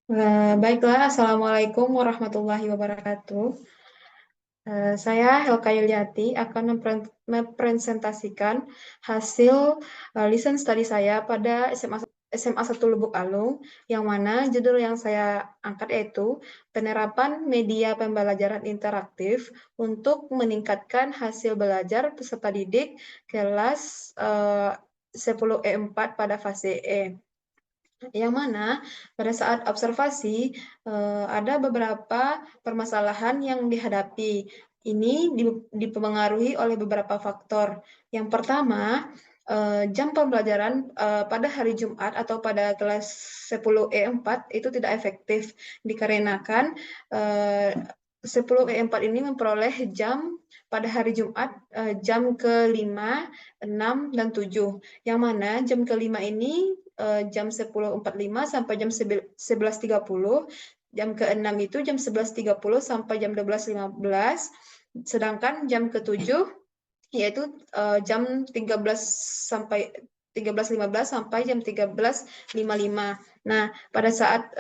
Baiklah, Assalamualaikum warahmatullahi wabarakatuh. Saya Helka Yuliati akan mempresentasikan hasil listen study saya pada SMA 1 Lubuk Alung, yang mana judul yang saya angkat yaitu penerapan media pembelajaran interaktif untuk meningkatkan hasil belajar peserta didik kelas 10E4 pada fase E. Yang mana pada saat observasi ada beberapa permasalahan yang dihadapi. Ini dipengaruhi oleh beberapa faktor. Yang pertama, jam pembelajaran pada hari Jumat atau pada kelas 10E4 itu tidak efektif dikarenakan 10E4 ini memperoleh jam pada hari Jumat jam ke-5, 6, dan 7. Yang mana jam ke-5 ini jam 10.45 sampai jam 11.30, jam ke-6 itu jam 11.30 sampai jam 12.15, sedangkan jam ke-7 yaitu jam 13 sampai 13.15 sampai jam 13.55. Nah, pada saat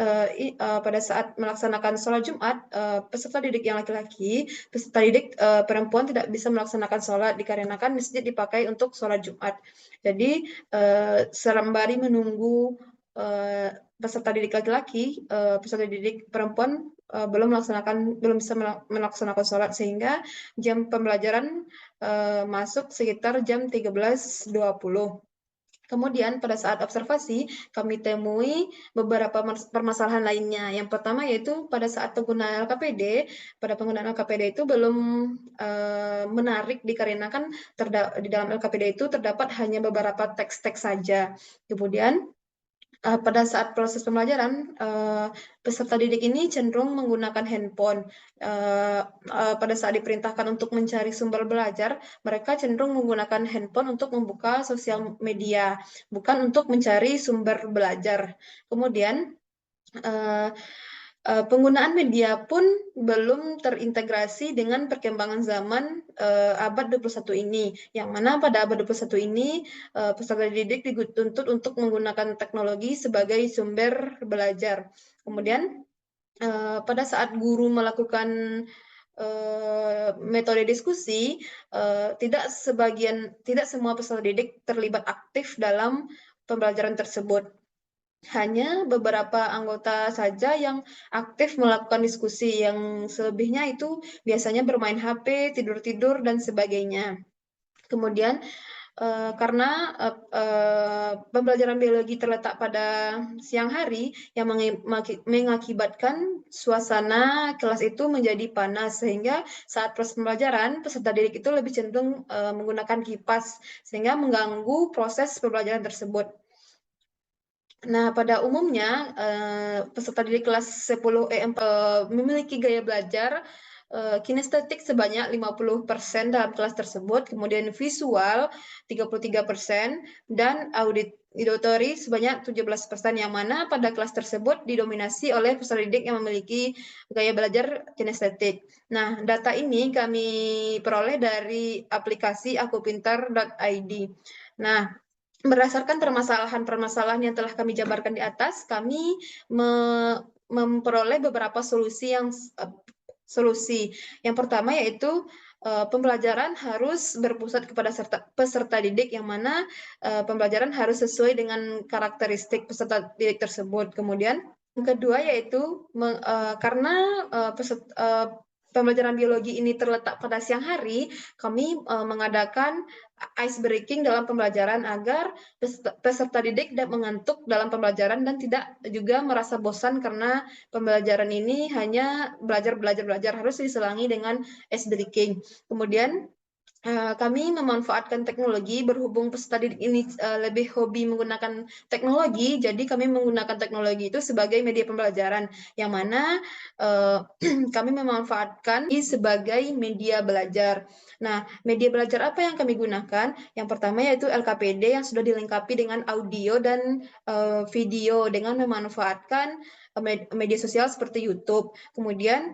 melaksanakan sholat Jumat, peserta didik yang laki-laki, peserta didik perempuan tidak bisa melaksanakan sholat dikarenakan masjid dipakai untuk sholat Jumat. Jadi, sembari menunggu peserta didik laki-laki, peserta didik perempuan belum bisa melaksanakan sholat, sehingga jam pembelajaran masuk sekitar jam 13.20. Kemudian pada saat observasi, kami temui beberapa permasalahan lainnya. Yang pertama yaitu pada saat penggunaan LKPD, pada penggunaan LKPD itu belum menarik dikarenakan di dalam LKPD itu terdapat hanya beberapa teks-teks saja. Kemudian pada saat proses pembelajaran, peserta didik ini cenderung menggunakan handphone. Pada saat diperintahkan untuk mencari sumber belajar, mereka cenderung menggunakan handphone untuk membuka sosial media, bukan untuk mencari sumber belajar. Kemudian, penggunaan media pun belum terintegrasi dengan perkembangan zaman abad 21 ini, yang mana pada abad 21 ini peserta didik dituntut untuk menggunakan teknologi sebagai sumber belajar. Kemudian pada saat guru melakukan metode diskusi, tidak semua peserta didik terlibat aktif dalam pembelajaran tersebut. Hanya beberapa anggota saja yang aktif melakukan diskusi, yang selebihnya itu biasanya bermain HP, tidur-tidur, dan sebagainya. Kemudian, karena pembelajaran biologi terletak pada siang hari, yang mengakibatkan suasana kelas itu menjadi panas, sehingga saat proses pembelajaran, peserta didik itu lebih cenderung menggunakan kipas, sehingga mengganggu proses pembelajaran tersebut. Nah, pada umumnya, peserta didik kelas 10 memiliki gaya belajar kinestetik sebanyak 50% dalam kelas tersebut, kemudian visual 33%, dan auditory sebanyak 17%, yang mana pada kelas tersebut didominasi oleh peserta didik yang memiliki gaya belajar kinestetik. Nah, data ini kami peroleh dari aplikasi akupintar.id. Nah, berdasarkan permasalahan-permasalahan yang telah kami jabarkan di atas, kami memperoleh beberapa solusi. Yang pertama yaitu pembelajaran harus berpusat kepada peserta didik, yang mana pembelajaran harus sesuai dengan karakteristik peserta didik tersebut. Kemudian yang kedua yaitu karena pembelajaran biologi ini terletak pada siang hari, kami mengadakan ice breaking dalam pembelajaran agar peserta didik tidak mengantuk dalam pembelajaran dan tidak juga merasa bosan karena pembelajaran ini hanya belajar, harus diselangi dengan ice breaking. Kemudian kami memanfaatkan teknologi, berhubung peserta didik ini lebih hobi menggunakan teknologi, jadi kami menggunakan teknologi itu sebagai media pembelajaran, yang mana kami memanfaatkan sebagai media belajar. Nah, media belajar apa yang kami gunakan? Yang pertama yaitu LKPD yang sudah dilengkapi dengan audio dan video dengan memanfaatkan media sosial seperti YouTube. Kemudian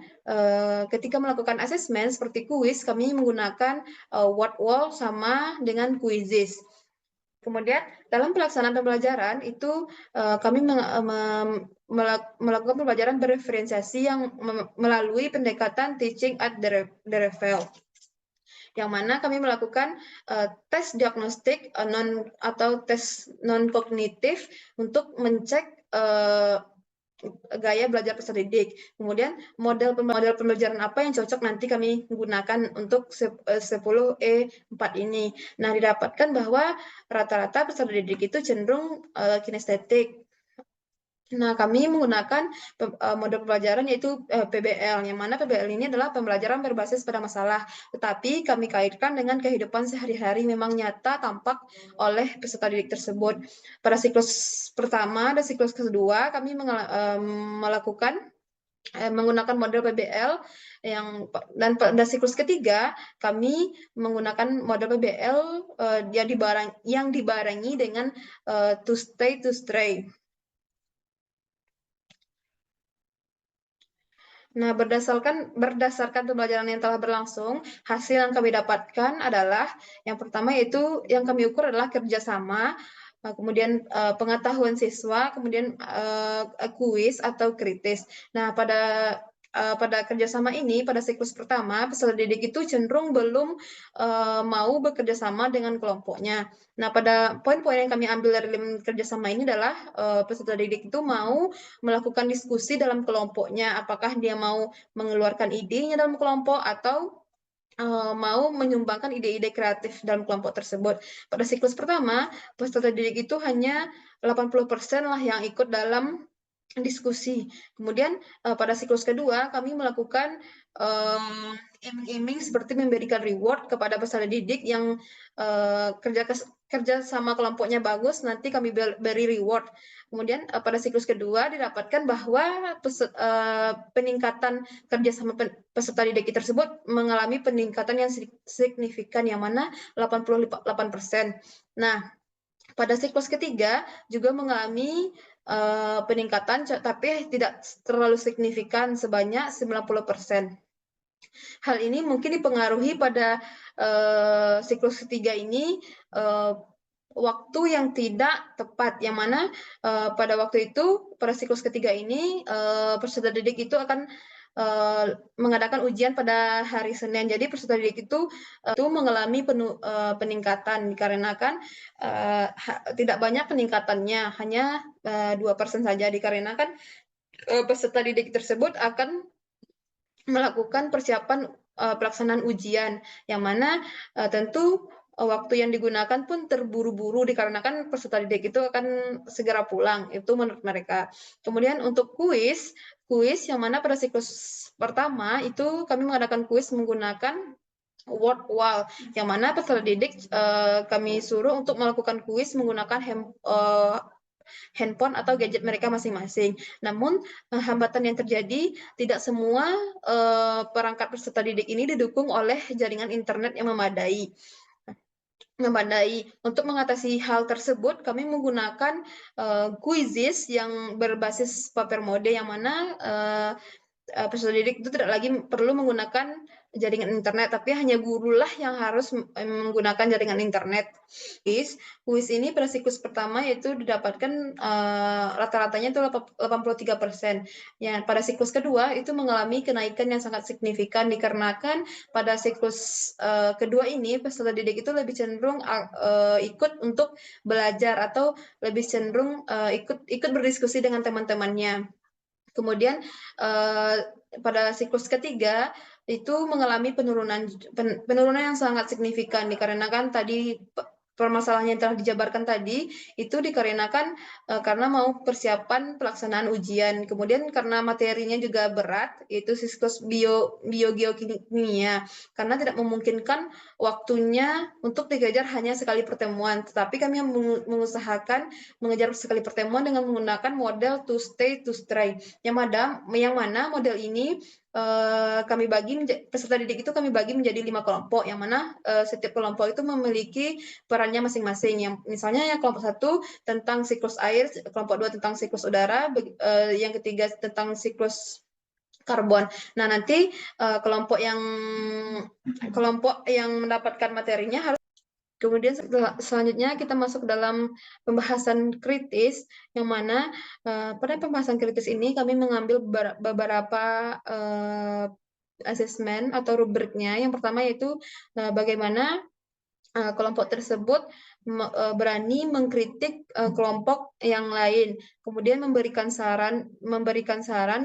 ketika melakukan asesmen seperti kuis, kami menggunakan word wall sama dengan quizzes. Kemudian dalam pelaksanaan pembelajaran itu kami melakukan pembelajaran berdiferensiasi yang melalui pendekatan teaching at the level, yang mana kami melakukan tes diagnostik atau tes non kognitif untuk mencek gaya belajar peserta didik. Kemudian model pembelajaran apa yang cocok nanti kami gunakan untuk 10E4 ini. Nah, didapatkan bahwa rata-rata peserta didik itu cenderung kinestetik. Nah, kami menggunakan model pembelajaran yaitu PBL, yang mana PBL ini adalah pembelajaran berbasis pada masalah, tetapi kami kaitkan dengan kehidupan sehari-hari memang nyata tampak oleh peserta didik tersebut. Pada siklus pertama dan siklus kedua, kami melakukan menggunakan model PBL dan pada siklus ketiga kami menggunakan model PBL yang dibarengi dengan to stay. Nah, berdasarkan pembelajaran yang telah berlangsung, hasil yang kami dapatkan adalah yang pertama yaitu yang kami ukur adalah kerjasama, kemudian pengetahuan siswa, kemudian kuis atau kritis. Nah, pada kerjasama ini, pada siklus pertama, peserta didik itu cenderung belum mau bekerja sama dengan kelompoknya. Nah, pada poin-poin yang kami ambil dari kerjasama ini adalah peserta didik itu mau melakukan diskusi dalam kelompoknya, apakah dia mau mengeluarkan idenya dalam kelompok atau mau menyumbangkan ide-ide kreatif dalam kelompok tersebut. Pada siklus pertama, peserta didik itu hanya 80% lah yang ikut dalam diskusi. Kemudian pada siklus kedua kami melakukan iming-iming seperti memberikan reward kepada peserta didik yang kerja sama kelompoknya bagus, nanti kami beri reward. Kemudian pada siklus kedua didapatkan bahwa peningkatan kerjasama peserta didik tersebut mengalami peningkatan yang signifikan, yang mana 88%. Nah, pada siklus ketiga juga mengalami peningkatan, tapi tidak terlalu signifikan, sebanyak 90%. Hal ini mungkin dipengaruhi pada siklus ketiga ini waktu yang tidak tepat, yang mana pada waktu itu, pada siklus ketiga ini, peserta didik itu akan mengadakan ujian pada hari Senin. Jadi peserta didik itu mengalami peningkatan dikarenakan tidak banyak peningkatannya, hanya 2% saja, dikarenakan peserta didik tersebut akan melakukan persiapan pelaksanaan ujian, yang mana tentu waktu yang digunakan pun terburu-buru dikarenakan peserta didik itu akan segera pulang, itu menurut mereka. Kemudian untuk kuis yang mana pada siklus pertama itu kami mengadakan kuis menggunakan word wall, yang mana peserta didik kami suruh untuk melakukan kuis menggunakan handphone atau gadget mereka masing-masing. Namun hambatan yang terjadi, tidak semua perangkat peserta didik ini didukung oleh jaringan internet yang memadai. Untuk mengatasi hal tersebut, kami menggunakan quizzes yang berbasis paper mode, yang mana peserta didik itu tidak lagi perlu menggunakan jaringan internet, tapi hanya gurulah yang harus menggunakan jaringan internet. Kuis ini pada siklus pertama yaitu didapatkan rata-ratanya itu 83%. Yang pada siklus kedua itu mengalami kenaikan yang sangat signifikan, dikarenakan pada siklus kedua ini peserta didik itu lebih cenderung ikut untuk belajar atau lebih cenderung ikut berdiskusi dengan teman-temannya. Kemudian pada siklus ketiga itu mengalami penurunan yang sangat signifikan, dikarenakan tadi permasalahan yang telah dijabarkan tadi itu dikarenakan karena mau persiapan pelaksanaan ujian. Kemudian karena materinya juga berat, yaitu siklus biogeokimia, karena tidak memungkinkan waktunya untuk dikejar hanya sekali pertemuan, tetapi kami mengusahakan mengejar sekali pertemuan dengan menggunakan model to stay to stray, yang mana model ini kami bagi peserta didik itu kami bagi menjadi 5 kelompok, yang mana setiap kelompok itu memiliki perannya masing-masing. Yang misalnya yang kelompok 1 tentang siklus air, kelompok 2 tentang siklus udara, yang ketiga tentang siklus karbon. Nah, nanti kelompok yang mendapatkan materinya harus Kemudian selanjutnya kita masuk dalam pembahasan kritis, yang mana pada pembahasan kritis ini kami mengambil beberapa asesmen atau rubriknya. Yang pertama yaitu bagaimana kelompok tersebut berani mengkritik kelompok yang lain, kemudian memberikan saran,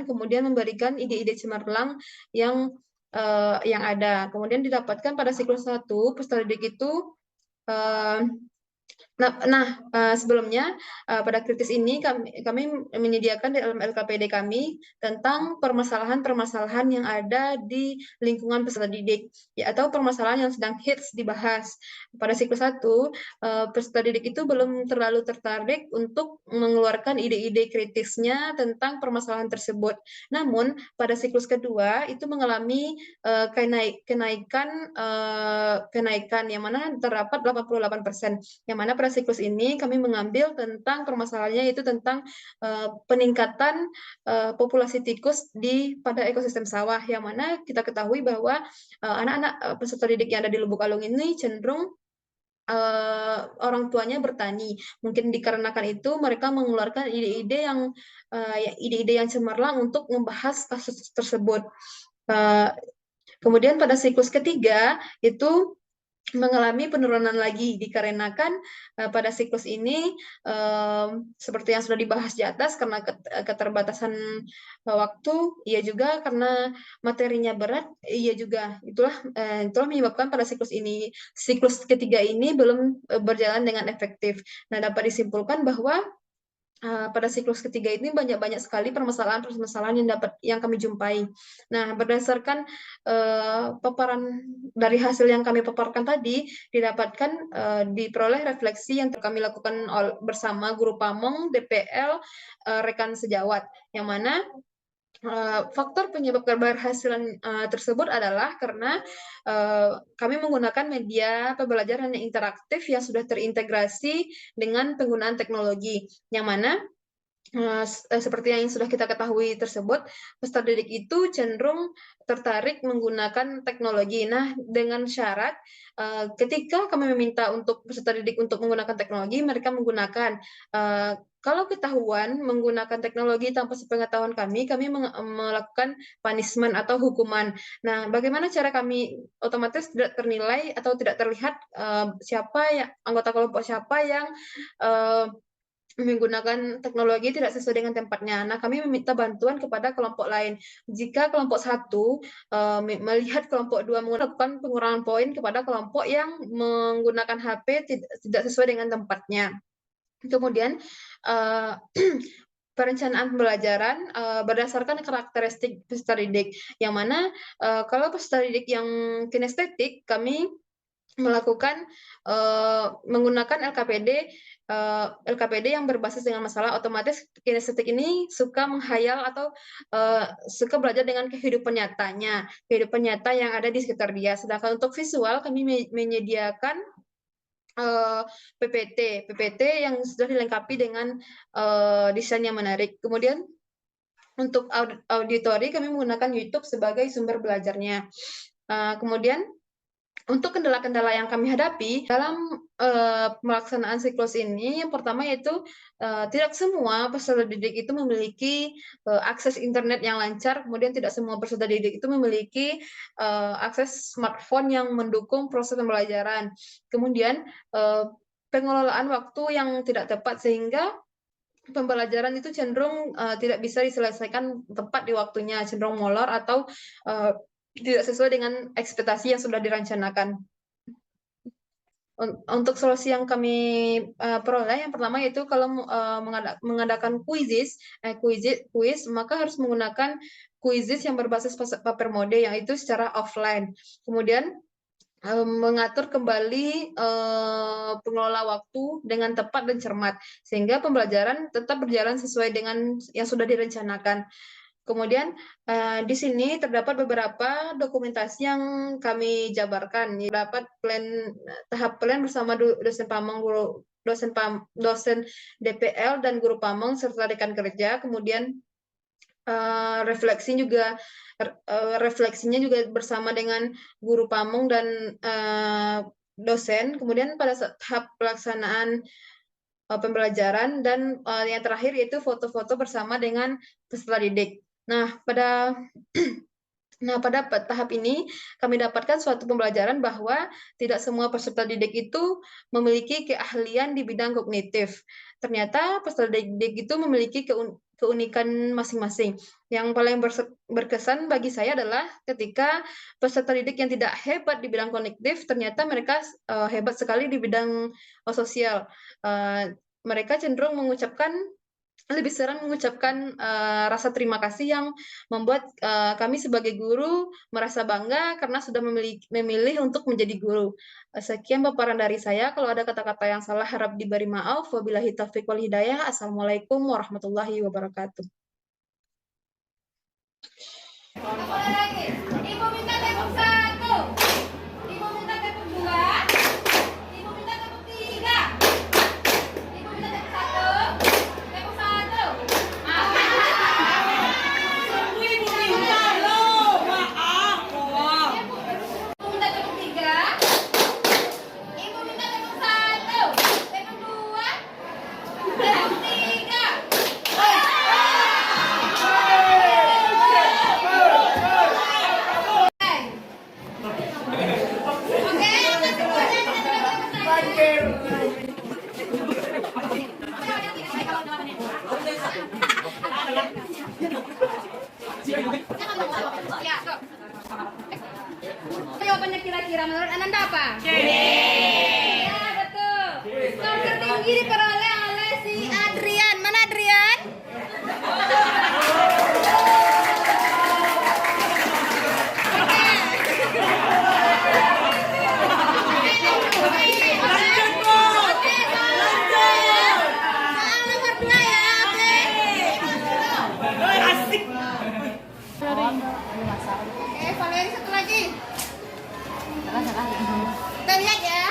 kemudian memberikan ide-ide cemerlang yang ada. Kemudian didapatkan pada siklus 1, peserta didik itu sebelumnya pada kritis ini kami menyediakan di dalam LKPD kami tentang permasalahan-permasalahan yang ada di lingkungan peserta didik, ya, atau permasalahan yang sedang hits dibahas. Pada siklus 1, peserta didik itu belum terlalu tertarik untuk mengeluarkan ide-ide kritisnya tentang permasalahan tersebut. Namun pada siklus kedua itu mengalami kenaikan yang mana terdapat 88%, yang mana pada siklus ini kami mengambil tentang permasalahannya itu tentang peningkatan populasi tikus pada ekosistem sawah, yang mana kita ketahui bahwa anak-anak peserta didik yang ada di Lubuk Alung ini cenderung orang tuanya bertani. Mungkin dikarenakan itu mereka mengeluarkan ide-ide yang cemerlang untuk membahas kasus tersebut. Kemudian pada siklus ketiga itu mengalami penurunan lagi dikarenakan pada siklus ini seperti yang sudah dibahas di atas, karena keterbatasan waktu, iya juga karena materinya berat, iya juga itulah menyebabkan pada siklus ketiga ini belum berjalan dengan efektif. Nah, dapat disimpulkan bahwa pada siklus ketiga ini banyak sekali permasalahan yang kami jumpai. Nah, berdasarkan paparan dari hasil yang kami paparkan tadi, didapatkan diperoleh refleksi yang kami lakukan bersama guru pamong, DPL, rekan sejawat, yang mana faktor penyebab keberhasilan tersebut adalah karena kami menggunakan media pembelajaran yang interaktif yang sudah terintegrasi dengan penggunaan teknologi, yang mana seperti yang sudah kita ketahui tersebut, peserta didik itu cenderung tertarik menggunakan teknologi. Nah, dengan syarat ketika kami meminta untuk peserta didik untuk menggunakan teknologi, mereka menggunakan. Kalau ketahuan menggunakan teknologi tanpa sepengetahuan kami melakukan punishment atau hukuman. Nah, bagaimana cara kami otomatis tidak ternilai atau tidak terlihat anggota kelompok siapa yang menggunakan teknologi tidak sesuai dengan tempatnya. Nah, kami meminta bantuan kepada kelompok lain. Jika kelompok 1 melihat kelompok 2 melakukan pengurangan poin kepada kelompok yang menggunakan HP tidak sesuai dengan tempatnya. Kemudian perencanaan pembelajaran berdasarkan karakteristik peserta didik, yang mana kalau peserta didik yang kinestetik, kami melakukan menggunakan LKPD yang berbasis dengan masalah. Otomatis kinestetik ini suka menghayal atau suka belajar dengan kehidupan nyata yang ada di sekitar dia. Sedangkan untuk visual kami menyediakan PPT yang sudah dilengkapi dengan desain yang menarik. Kemudian untuk auditori kami menggunakan YouTube sebagai sumber belajarnya. Kemudian untuk kendala-kendala yang kami hadapi dalam pelaksanaan siklus ini, yang pertama yaitu tidak semua peserta didik itu memiliki akses internet yang lancar, kemudian tidak semua peserta didik itu memiliki akses smartphone yang mendukung proses pembelajaran. Kemudian pengelolaan waktu yang tidak tepat, sehingga pembelajaran itu cenderung tidak bisa diselesaikan tepat di waktunya, cenderung molor atau tidak sesuai dengan ekspektasi yang sudah dirancanakan. Untuk solusi yang kami peroleh, yang pertama yaitu kalau mengadakan kuis, maka harus menggunakan kuisis yang berbasis paper mode, yaitu secara offline. Kemudian mengatur kembali pengelola waktu dengan tepat dan cermat, sehingga pembelajaran tetap berjalan sesuai dengan yang sudah direncanakan. Kemudian di sini terdapat beberapa dokumentasi yang kami jabarkan. Dapat tahap plan bersama dosen pamong, dosen DPL dan guru pamong serta rekan kerja. Kemudian refleksinya juga bersama dengan guru pamong dan dosen, kemudian pada tahap pelaksanaan pembelajaran, dan yang terakhir yaitu foto-foto bersama dengan peserta didik. Nah, pada tahap ini kami dapatkan suatu pembelajaran bahwa tidak semua peserta didik itu memiliki keahlian di bidang kognitif. Ternyata peserta didik itu memiliki keunikan masing-masing. Yang paling berkesan bagi saya adalah ketika peserta didik yang tidak hebat di bidang kognitif, ternyata mereka hebat sekali di bidang sosial. Mereka cenderung lebih sering mengucapkan rasa terima kasih, yang membuat kami sebagai guru merasa bangga karena sudah memilih untuk menjadi guru. Sekian paparan dari saya. Kalau ada kata-kata yang salah harap diberi maaf. Wabillahi taufiq wal hidayah. Assalamualaikum warahmatullahi wabarakatuh. Ibu minta tepuk 1, Ibu minta tepuk 2, Ibu minta tepuk 3, Ibu minta tepuk 1, tepuk 1. Ibu minta loh, maaf. Ibu minta tepuk 3, Ibu minta tepuk 1, tepuk 2, tepuk 3. Jawabannya kira-kira menurut Ananda apa? Ya, betul. Skor tertinggi diperoleh oleh si Adrian. Mana Adrian? Valeri satu lagi. Kita lihat ya.